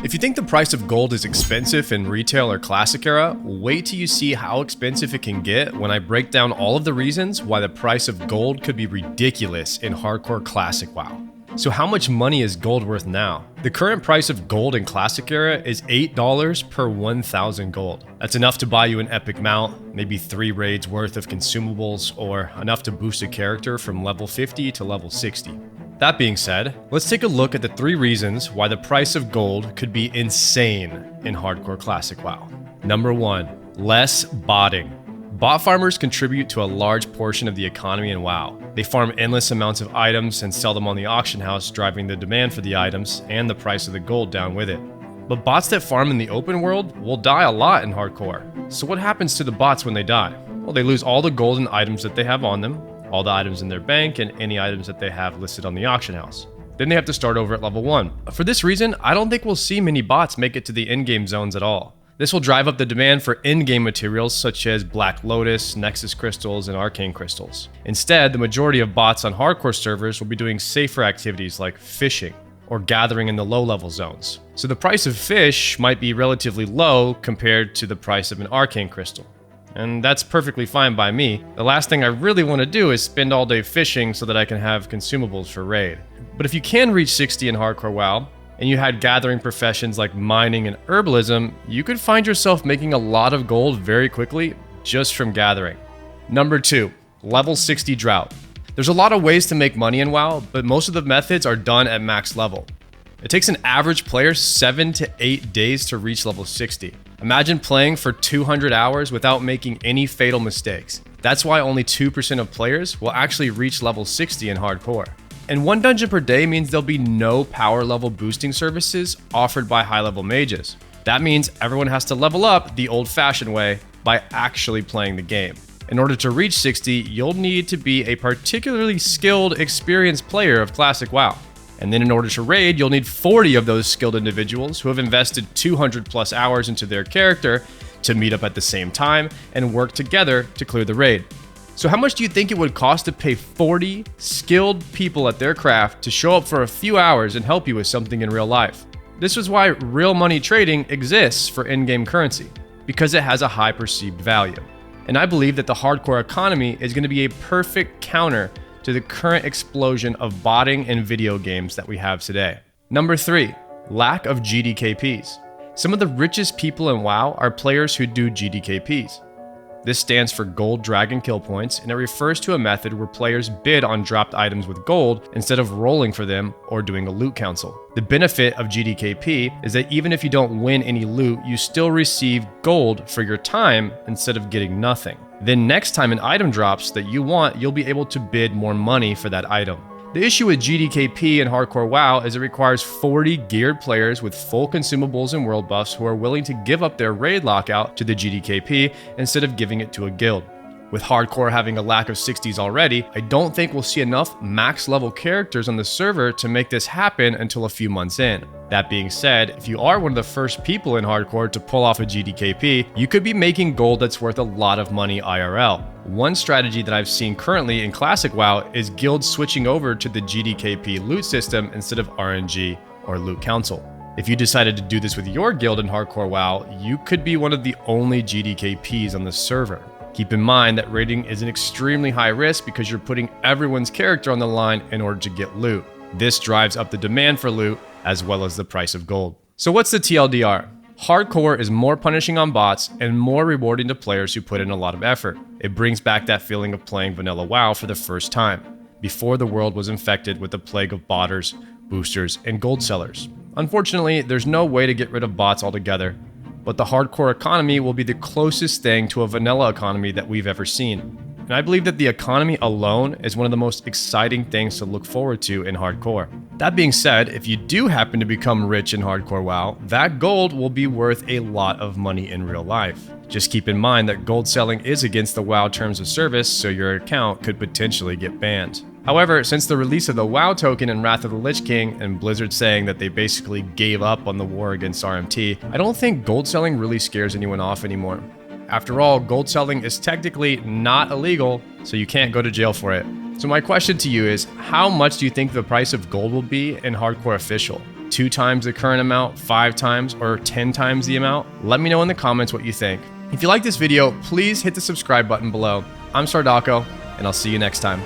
If you think the price of gold is expensive in retail or classic era, wait till you see how expensive it can get when I break down all of the reasons why the price of gold could be ridiculous in hardcore classic WoW. So how much money is gold worth now? The current price of gold in classic era is $8 per 1,000 gold. That's enough to buy you an epic mount, maybe 3 raids worth of consumables, or enough to boost a character from level 50 to level 60. That being said, let's take a look at the 3 reasons why the price of gold could be insane in hardcore classic WoW. Number 1, less botting. Bot farmers contribute to a large portion of the economy in WoW. They farm endless amounts of items and sell them on the auction house, driving the demand for the items and the price of the gold down with it. But bots that farm in the open world will die a lot in hardcore. So what happens to the bots when they die? Well, they lose all the golden items that they have on them, all the items in their bank, and any items that they have listed on the auction house. Then they have to start over at level 1. For this reason, I don't think we'll see many bots make it to the in-game zones at all. This will drive up the demand for in-game materials such as Black Lotus, Nexus Crystals, and Arcane Crystals. Instead, the majority of bots on hardcore servers will be doing safer activities like fishing or gathering in the low-level zones. So the price of fish might be relatively low compared to the price of an Arcane Crystal. And that's perfectly fine by me. The last thing I really want to do is spend all day fishing so that I can have consumables for raid. But if you can reach 60 in hardcore WoW, and you had gathering professions like mining and herbalism, you could find yourself making a lot of gold very quickly just from gathering. Number 2, level 60 Drought. There's a lot of ways to make money in WoW, but most of the methods are done at max level. It takes an average player 7 to 8 days to reach level 60. Imagine playing for 200 hours without making any fatal mistakes. That's why only 2% of players will actually reach level 60 in hardcore. And 1 dungeon per day means there'll be no power level boosting services offered by high level mages. That means everyone has to level up the old-fashioned way by actually playing the game. In order to reach 60, you'll need to be a particularly skilled, experienced player of classic WoW. And then in order to raid, you'll need 40 of those skilled individuals who have invested 200 plus hours into their character to meet up at the same time and work together to clear the raid. So how much do you think it would cost to pay 40 skilled people at their craft to show up for a few hours and help you with something in real life? This is why real money trading exists for in-game currency, because it has a high perceived value. And I believe that the hardcore economy is going to be a perfect counter to the current explosion of botting in video games that we have today. Number 3, lack of GKDPs. Some of the richest people in WoW are players who do GKDPs. This stands for Gold Dragon Kill Points, and it refers to a method where players bid on dropped items with gold instead of rolling for them or doing a loot council. The benefit of GKDP is that even if you don't win any loot, you still receive gold for your time instead of getting nothing. Then next time an item drops that you want, you'll be able to bid more money for that item. The issue with GKDP in hardcore WoW is it requires 40 geared players with full consumables and world buffs who are willing to give up their raid lockout to the GKDP instead of giving it to a guild. With hardcore having a lack of 60s already, I don't think we'll see enough max level characters on the server to make this happen until a few months in. That being said, if you are one of the first people in hardcore to pull off a GKDP, you could be making gold that's worth a lot of money IRL. One strategy that I've seen currently in classic WoW is guilds switching over to the GKDP loot system instead of RNG or loot council. If you decided to do this with your guild in hardcore WoW, you could be one of the only GKDPs on the server. Keep in mind that raiding is an extremely high risk because you're putting everyone's character on the line in order to get loot. This drives up the demand for loot as well as the price of gold. So what's the TLDR? Hardcore is more punishing on bots and more rewarding to players who put in a lot of effort. It brings back that feeling of playing vanilla WoW for the first time, before the world was infected with the plague of botters, boosters, and gold sellers. Unfortunately, there's no way to get rid of bots altogether, but the hardcore economy will be the closest thing to a vanilla economy that we've ever seen. And I believe that the economy alone is one of the most exciting things to look forward to in hardcore. That being said, if you do happen to become rich in hardcore WoW, that gold will be worth a lot of money in real life. Just keep in mind that gold selling is against the WoW terms of service, so your account could potentially get banned. However, since the release of the WoW token in Wrath of the Lich King and Blizzard saying that they basically gave up on the war against RMT, I don't think gold selling really scares anyone off anymore. After all, gold selling is technically not illegal, so you can't go to jail for it. So my question to you is, how much do you think the price of gold will be in hardcore official? 2 times the current amount, 5 times, or 10 times the amount? Let me know in the comments what you think. If you like this video, please hit the subscribe button below. I'm Sardako, and I'll see you next time.